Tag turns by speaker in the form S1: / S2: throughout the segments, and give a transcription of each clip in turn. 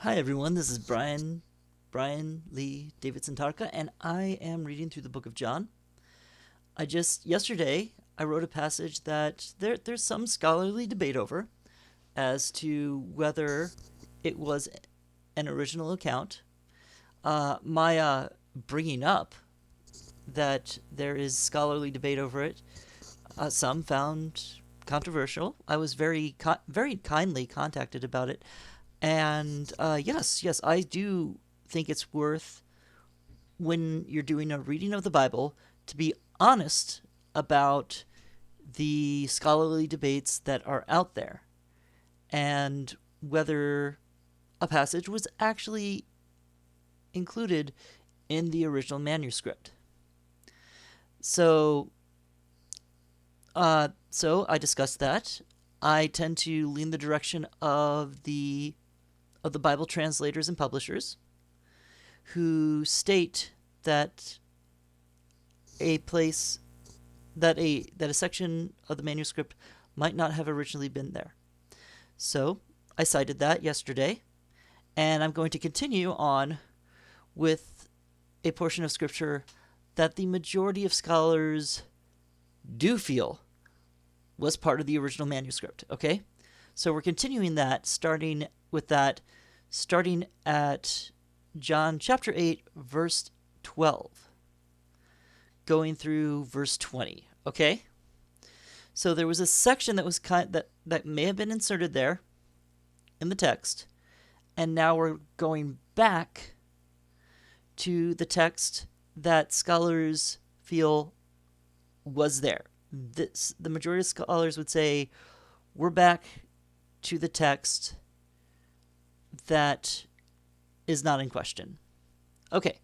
S1: Hi everyone, this is Brian Lee Davidson Tarka, and I am reading through the book of John. Yesterday I wrote a passage that there's some scholarly debate over as to whether it was an original account. My bringing up that there is scholarly debate over it, some found controversial. I was very kindly contacted about it, and yes, I do think it's worth, when you're doing a reading of the Bible, to be honest about the scholarly debates that are out there and whether a passage was actually included in the original manuscript. So, so I discussed that. I tend to lean the direction of the Bible translators and publishers who state that a place that a section of the manuscript might not have originally been there. So I cited that yesterday, and I'm going to continue on with a portion of scripture that the majority of scholars do feel was part of the original manuscript. Okay, so we're continuing that, starting at John chapter 8, verse 12, going through verse 20. Okay? So there was a section that may have been inserted there in the text, and now we're going back to the text that scholars feel was there. The majority of scholars would say we're back to the text that is not in question. Okay,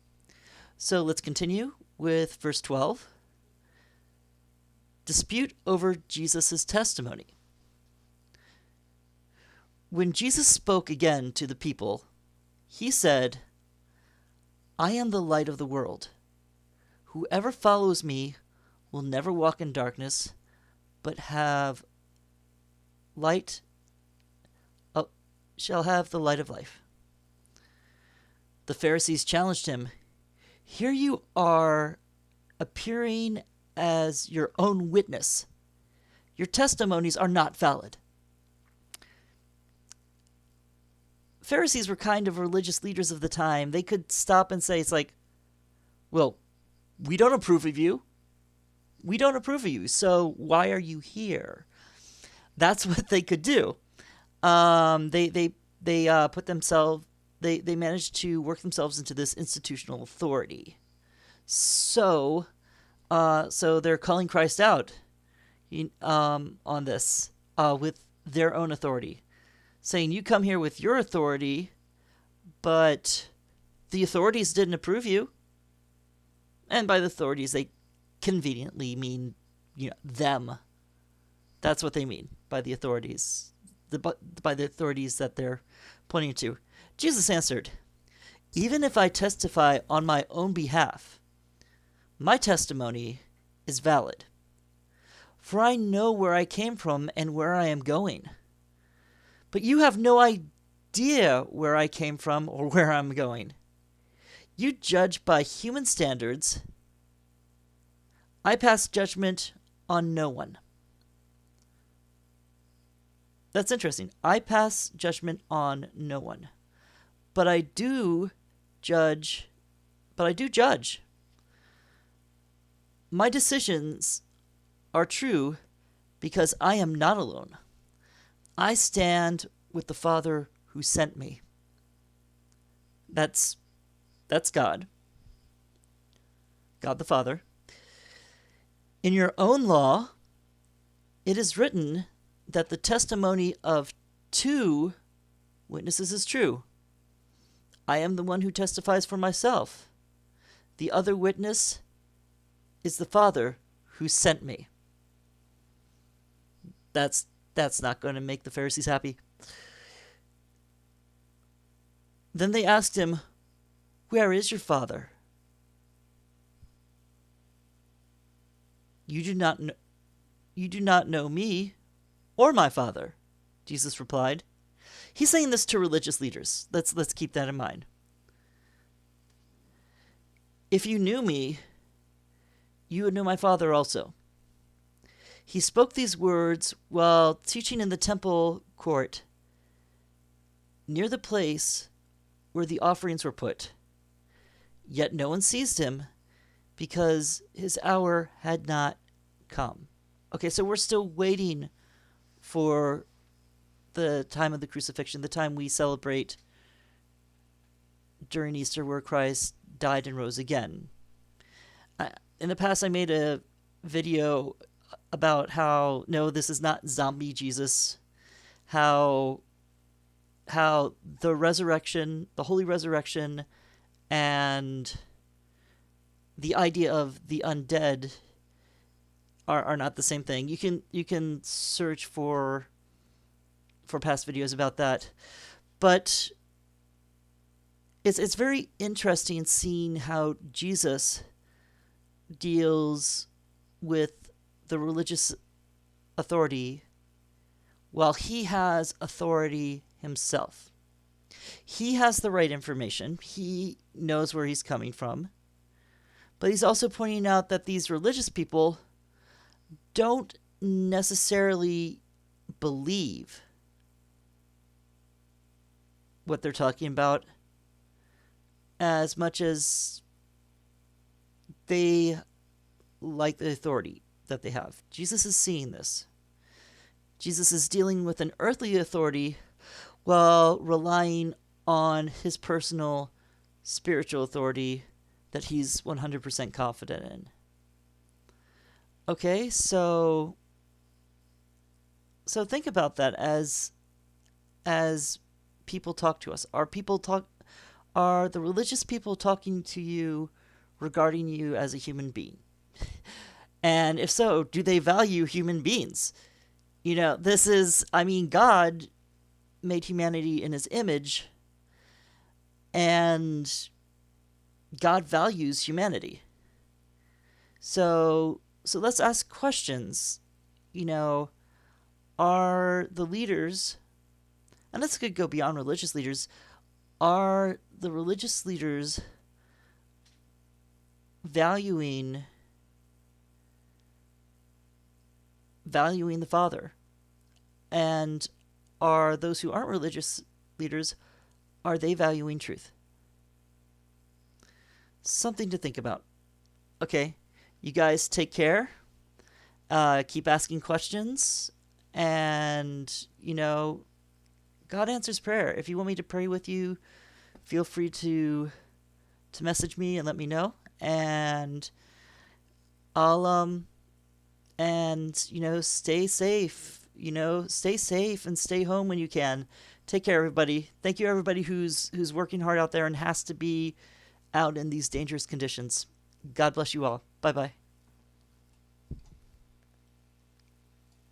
S1: so let's continue with verse 12. Dispute over Jesus' testimony. When Jesus spoke again to the people, he said, I am the light of the world. Whoever follows me will never walk in darkness, but light uh, shall have the light of life. The Pharisees challenged him, Here you are appearing as your own witness. Your testimonies are not valid. Pharisees were kind of religious leaders of the time. They could stop and say, it's like, well, we don't approve of you. We don't approve of you, so why are you here? That's what they could do. They put themselves they managed to work themselves into this institutional authority. So so they're calling Christ out on this with their own authority, saying, "You come here with your authority, but the authorities didn't approve you." And by the authorities, they conveniently mean, them. That's what they mean by the authorities. By the authorities that they're pointing to. Jesus answered, Even if I testify on my own behalf, my testimony is valid. For I know where I came from and where I am going. But you have no idea where I came from or where I'm going. You judge by human standards. I pass judgment on no one. That's interesting. I pass judgment on no one. But I do judge. My decisions are true because I am not alone. I stand with the Father who sent me. That's God. God the Father. In your own law, it is written that the testimony of two witnesses is true. I am the one who testifies for myself. The other witness is the Father who sent me. That's not going to make the Pharisees happy. Then they asked him, Where is your Father? You do not know me or my Father, Jesus replied. He's saying this to religious leaders. Let's keep that in mind. If you knew me, you would know my Father also. He spoke these words while teaching in the temple court near the place where the offerings were put. Yet no one seized him because his hour had not come. Okay, so we're still waiting for the time of the crucifixion, the time we celebrate during Easter where Christ died and rose again. In the past, I made a video about how, no, this is not zombie Jesus, how the resurrection, the holy resurrection, and the idea of the undead are not the same thing. You can search for past videos about that, but it's very interesting seeing how Jesus deals with the religious authority while he has authority himself. He has the right information. He knows where he's coming from. But he's also pointing out that these religious people don't necessarily believe what they're talking about as much as they like the authority that they have. Jesus is seeing this. Jesus is dealing with an earthly authority while relying on his personal spiritual authority that he's 100% confident in. Okay, so think about that as people talk to us. Are the religious people talking to you regarding you as a human being? And if so, do they value human beings? God made humanity in his image, and God values humanity. So let's ask questions. Are the leaders, and this could go beyond religious leaders, are the religious leaders valuing the Father? And are those who aren't religious leaders, are they valuing truth? Something to think about. Okay, you guys take care. Keep asking questions. And, God answers prayer. If you want me to pray with you, feel free to message me and let me know. And I'll, stay safe. Stay safe and stay home when you can. Take care, everybody. Thank you, everybody who's working hard out there and has to be out in these dangerous conditions. God bless you all. Bye-bye.